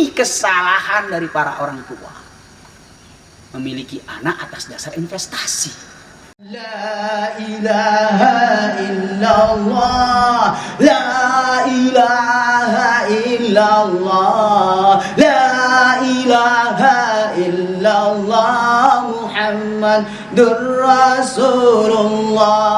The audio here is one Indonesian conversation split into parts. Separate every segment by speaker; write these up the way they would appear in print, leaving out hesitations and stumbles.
Speaker 1: ini kesalahan dari para orang tua. Memiliki anak atas dasar investasi. La ilaha illallah, la ilaha illallah, la ilaha illallah, Muhammadur Rasulullah.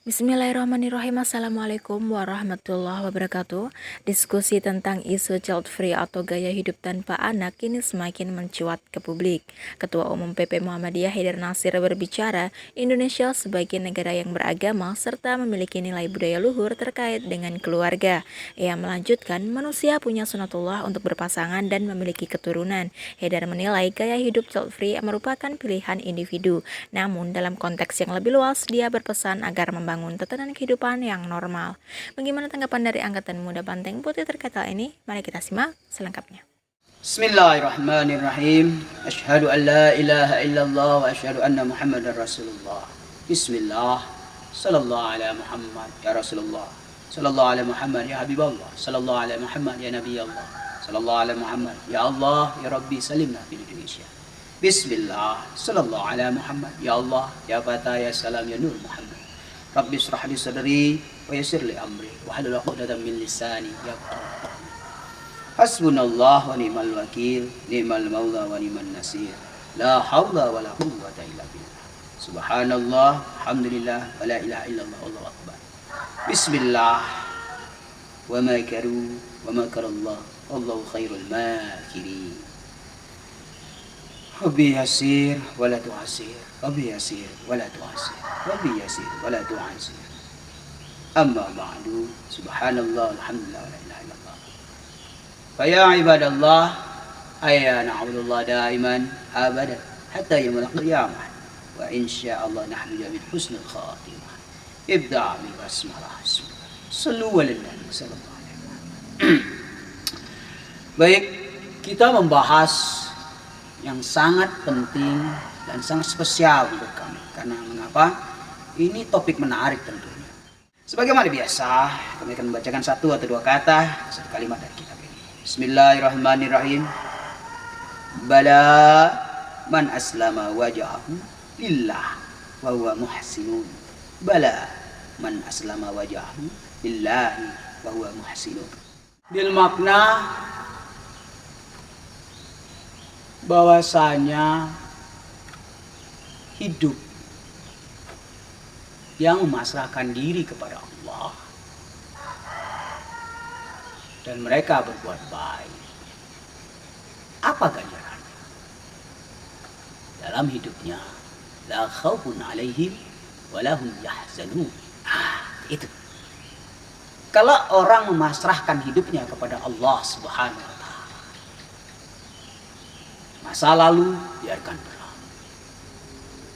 Speaker 2: Bismillahirrahmanirrahim. Assalamualaikum warahmatullahi wabarakatuh. Diskusi tentang isu child free atau gaya hidup tanpa anak kini semakin mencuat ke publik. Ketua Umum PP Muhammadiyah Haidar Nasir berbicara, Indonesia sebagai negara yang beragama serta memiliki nilai budaya luhur terkait dengan keluarga. Ia melanjutkan, manusia punya sunatullah untuk berpasangan dan memiliki keturunan. Haidar menilai gaya hidup child free merupakan pilihan individu. Namun dalam konteks yang lebih luas, dia berpesan agar membangun tatanan kehidupan yang normal. Bagaimana tanggapan dari Angkatan Muda Banteng Putih terkait hal ini? Mari kita simak selengkapnya.
Speaker 1: Bismillahirrahmanirrahim. Asyhadu an la ilaha illallah wa asyhadu anna Muhammadar Rasulullah. Bismillah. Sallallahu ala Muhammad ya Rasulullah. Sallallahu ala Muhammad ya Habiballah. Sallallahu ala Muhammad ya Nabi Allah. Sallallahu ala Muhammad ya Allah ya Rabbi salimna fi Indonesia. Bismillah. Sallallahu ala Muhammad ya Allah ya Fatah ya Salam ya Nur Muhammad. Rabbi shrah li sadri wa yassir li amri wahlul 'uqdatam min lisani yafqahu qawli. Hasbunallah wa ni'mal wakil, ni'mal maula wa ni'man nasir. La haula wa la quwwata illa billah. Subhanallah, alhamdulillah, wa la ilaha illallah, Allahu akbar. Bismillah. Wa makaru wa makarallah, wallahu khairul makirin. Rabbi yasir wa la tu'asir, Rabbi yasir wa la tu'asir, Rabbi yasir wa la tu'asir. Amma ba'du, subhanallah, alhamdulillah, wa la ilaha illallah. Faya ibadallah, ayya na'udullah daiman abadan hatta yawmul qiyamah. Wa insyaallah nahnu bil husnul khatimah. Ibda' bil basmalah. Sallu ala nabi sallallahu alaihi wasallam. Baik, kita membahas yang sangat penting dan sangat spesial untuk kami. Karena mengapa? Ini topik menarik tentunya. Sebagaimana biasa, kami akan membacakan satu atau dua kata, satu kalimat dari kitab ini. Bismillahirrahmanirrahim. Bala man aslama wajahahu lillah wa huwa muhsinun. Bala man aslama wajahahu lillahi wa huwa muhsinun. Bil makna bahwasanya hidup yang memasrahkan diri kepada Allah dan mereka berbuat baik, apa ganjarannya? Dalam hidupnya la khaufun alaihim wa lahum yahzanun. Itu. Kalau orang memasrahkan hidupnya kepada Allah Subhanahu wa taala, masa lalu biarkan berlalu.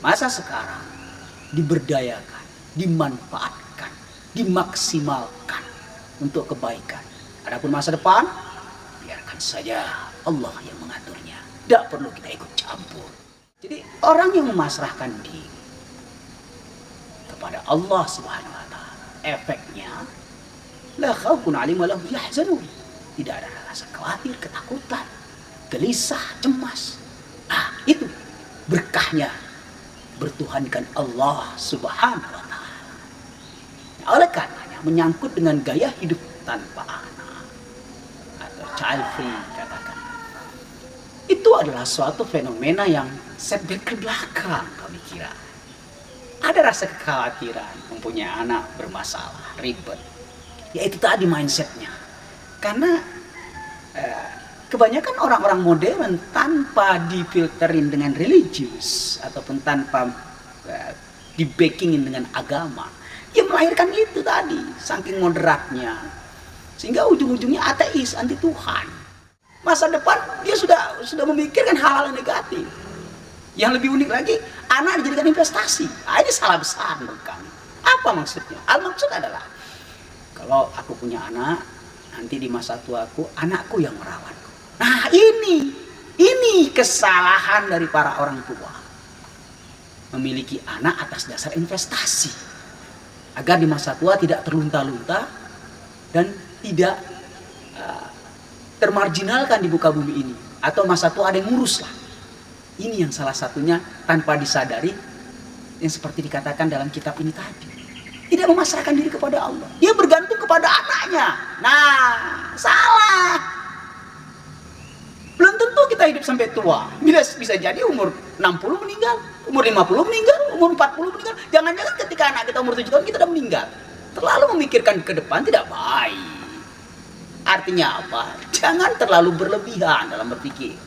Speaker 1: Masa sekarang diberdayakan, dimanfaatkan, dimaksimalkan untuk kebaikan. Adapun masa depan, biarkan saja Allah yang mengaturnya. Tidak perlu kita ikut campur. Jadi orang yang memasrahkan diri kepada Allah Subhanahu wa taala, efeknya la khaufun 'alaihim wa lahum yahzanun. Tidak ada rasa khawatir, ketakutan, gelisah, cemas. Itu berkahnya bertuhankan Allah Subhanahu wa taala. Oleh karenanya menyangkut dengan gaya hidup tanpa anak atau child free katakan. Itu adalah suatu fenomena yang setback ke belakang kami kira. Ada rasa kekhawatiran mempunyai anak bermasalah, ribet. Yaitu tadi mindsetnya. Karena kebanyakan orang-orang modern tanpa difilterin dengan religius ataupun tanpa dibackingin dengan agama, dia melahirkan itu tadi, saking moderatnya, sehingga ujung-ujungnya ateis, anti Tuhan. Masa depan dia sudah memikirkan hal-hal yang negatif. Yang lebih unik lagi, anak dijadikan investasi. Ini salah besar menurut kami. Apa maksudnya? Maksud adalah kalau aku punya anak, nanti di masa tuaku anakku yang merawatku. Nah ini kesalahan dari para orang tua. Memiliki anak atas dasar investasi. Agar di masa tua tidak terlunta-lunta dan tidak termarginalkan di muka bumi ini, atau masa tua ada yang ngurus lah. Ini yang salah satunya tanpa disadari, yang seperti dikatakan dalam kitab ini tadi. Tidak memasrahkan diri kepada Allah. Dia bergantung kepada anaknya. Nah, salah. Belum tentu kita hidup sampai tua. Bisa jadi umur 60 meninggal, umur 50 meninggal, umur 40 meninggal. Jangan-jangan ketika anak kita umur 7 tahun kita sudah meninggal. Terlalu memikirkan ke depan tidak baik. Artinya apa? Jangan terlalu berlebihan dalam berpikir.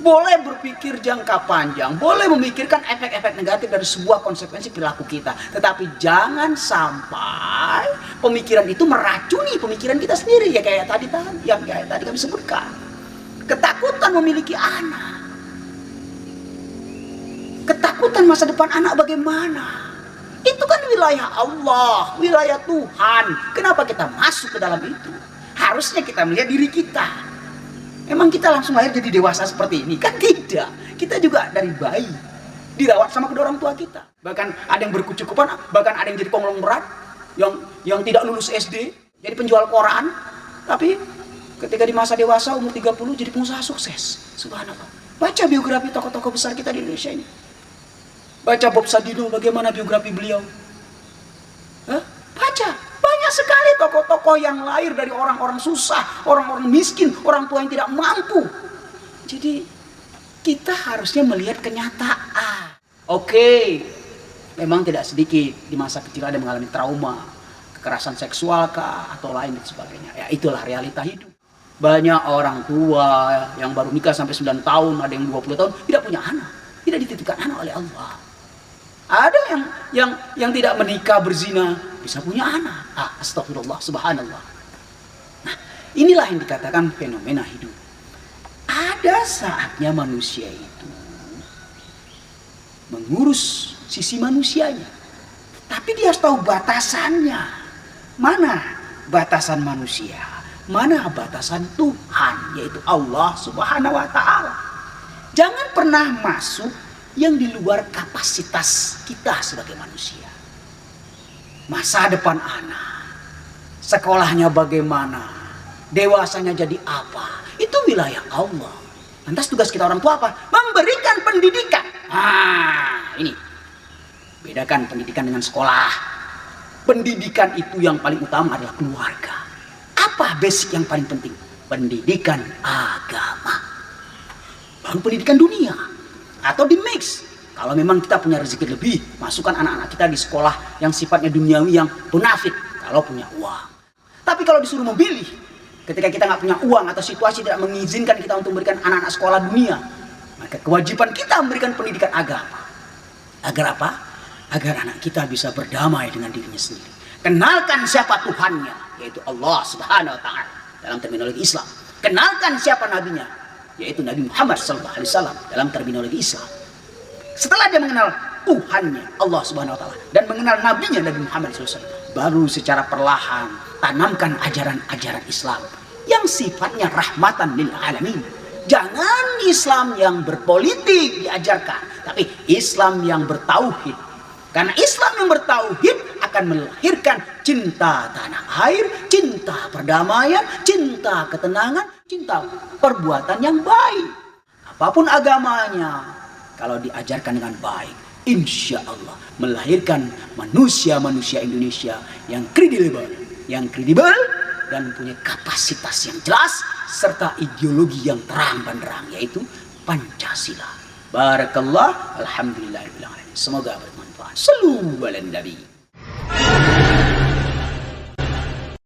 Speaker 1: Boleh berpikir jangka panjang, boleh memikirkan efek-efek negatif dari sebuah konsekuensi perilaku kita. Tetapi jangan sampai pemikiran itu meracuni pemikiran kita sendiri. Ya kayak tadi kami sebutkan. Ketakutan memiliki anak. Ketakutan masa depan anak bagaimana? Itu kan wilayah Allah, wilayah Tuhan. Kenapa kita masuk ke dalam itu? Harusnya kita melihat diri kita. Emang kita langsung lahir jadi dewasa seperti ini? Kan tidak. Kita juga dari bayi dirawat sama kedua orang tua kita. Bahkan ada yang berkecukupan, bahkan ada yang jadi konglomerat, yang tidak lulus SD, jadi penjual koran. Tapi ketika di masa dewasa umur 30 jadi pengusaha sukses. Subhanallah. Baca biografi tokoh-tokoh besar kita di Indonesia ini. Baca Bob Sadino, bagaimana biografi beliau. Baca. Banyak sekali tokoh-tokoh yang lahir dari orang-orang susah, orang-orang miskin, orang tua yang tidak mampu. Jadi kita harusnya melihat kenyataan. Oke, memang tidak sedikit di masa kecil ada mengalami trauma, kekerasan seksual kah, atau lain dan sebagainya. Ya itulah realita hidup. Banyak orang tua yang baru nikah sampai 9 tahun, ada yang 20 tahun, tidak punya anak. Tidak dititipkan anak oleh Allah. Ada yang tidak menikah berzina bisa punya anak. Astagfirullah, subhanallah. Nah, inilah yang dikatakan fenomena hidup. Ada saatnya manusia itu mengurus sisi manusianya. Tapi dia harus tahu batasannya. Mana batasan manusia? Mana batasan Tuhan, yaitu Allah Subhanahu wa taala. Jangan pernah masuk yang di luar kapasitas kita sebagai manusia. Masa depan anak, sekolahnya bagaimana, dewasanya jadi apa, itu wilayah Allah. Lantas tugas kita orang tua apa? Memberikan pendidikan. Ini bedakan pendidikan dengan sekolah. Pendidikan itu yang paling utama adalah keluarga. Apa basic yang paling penting? Pendidikan agama. Baru pendidikan dunia. Atau di mix. Kalau memang kita punya rezeki lebih, masukkan anak-anak kita di sekolah yang sifatnya duniawi, yang bonafit. Kalau punya uang. Tapi kalau disuruh memilih, ketika kita nggak punya uang atau situasi tidak mengizinkan kita untuk memberikan anak-anak sekolah dunia, maka kewajiban kita memberikan pendidikan agama. Agar apa? Agar anak kita bisa berdamai dengan dirinya sendiri. Kenalkan siapa Tuhannya, yaitu Allah Subhanahu wa taala dalam terminologi Islam. Kenalkan siapa nabinya, yaitu Nabi Muhammad SAW dalam terminologi Islam. Setelah dia mengenal Tuhannya Allah Subhanahu wa taala dan mengenal nabinya Nabi Muhammad SAW, baru secara perlahan tanamkan ajaran-ajaran Islam yang sifatnya rahmatan lil alamin. Jangan Islam yang berpolitik diajarkan, tapi Islam yang bertauhid. Karena Islam yang bertauhid akan melahirkan cinta tanah air, cinta perdamaian, cinta ketenangan, cinta perbuatan yang baik. Apapun agamanya, kalau diajarkan dengan baik, insya Allah melahirkan manusia-manusia Indonesia yang kredibel, dan punya kapasitas yang jelas serta ideologi yang terang benderang, yaitu Pancasila. Barakallah, alhamdulillah, semoga bermanfaat. Sallu ala nabi.